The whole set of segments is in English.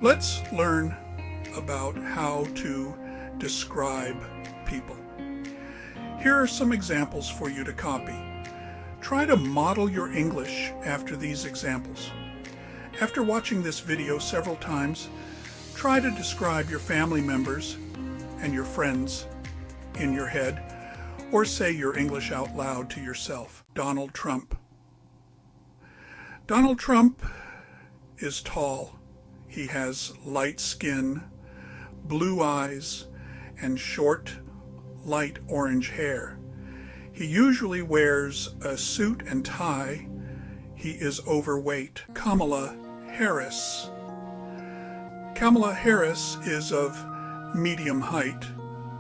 Let's learn about how to describe people. Here are some examples for you to copy. Try to model your English after these examples. After watching this video several times, try to describe your family members and your friends in your head, or say your English out loud to yourself. Donald Trump. Donald Trump is tall. He has light skin, blue eyes, and short, light orange hair. He usually wears a suit and tie. He is overweight. Kamala Harris. Kamala Harris is of medium height.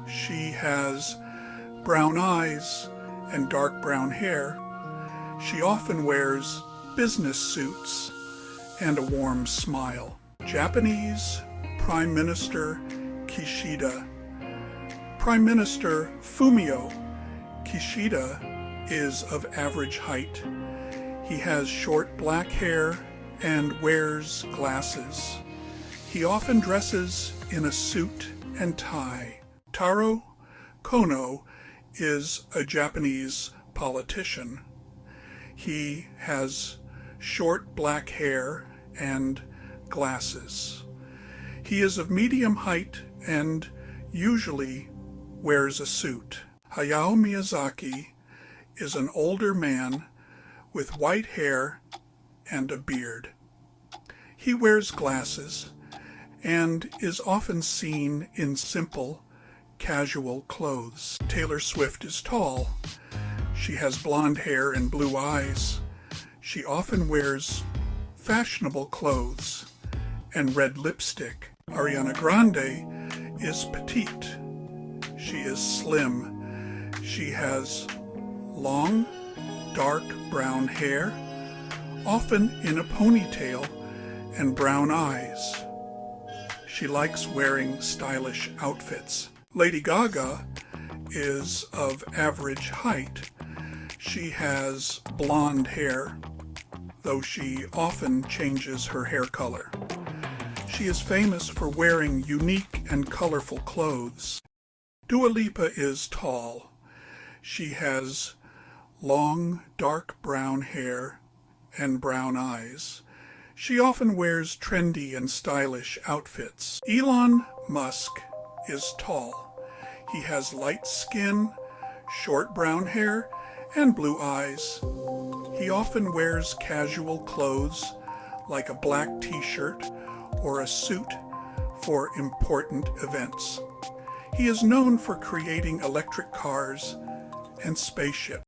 She has brown eyes and dark brown hair. She often wears business suits and a warm smile. Japanese Prime Minister Kishida. Prime Minister Fumio Kishida is of average height. He has short black hair and wears glasses. He often dresses in a suit and tie. Taro Kono is a Japanese politician. He has short black hair and glasses. He is of medium height and usually wears a suit. Hayao Miyazaki is an older man with white hair and a beard. He wears glasses and is often seen in simple, casual clothes. Taylor Swift is tall. She has blonde hair and blue eyes. She often wears fashionable clothes and red lipstick. Ariana Grande is petite. She is slim. She has long, dark brown hair, often in a ponytail, and brown eyes. She likes wearing stylish outfits. Lady Gaga is of average height. She has blonde hair, though she often changes her hair color. She is famous for wearing unique and colorful clothes. Dua Lipa is tall. She has long, dark brown hair and brown eyes. She often wears trendy and stylish outfits. Elon Musk is tall. He has light skin, short brown hair, and blue eyes. He often wears casual clothes like a black t-shirt or a suit for important events. He is known for creating electric cars and spaceships.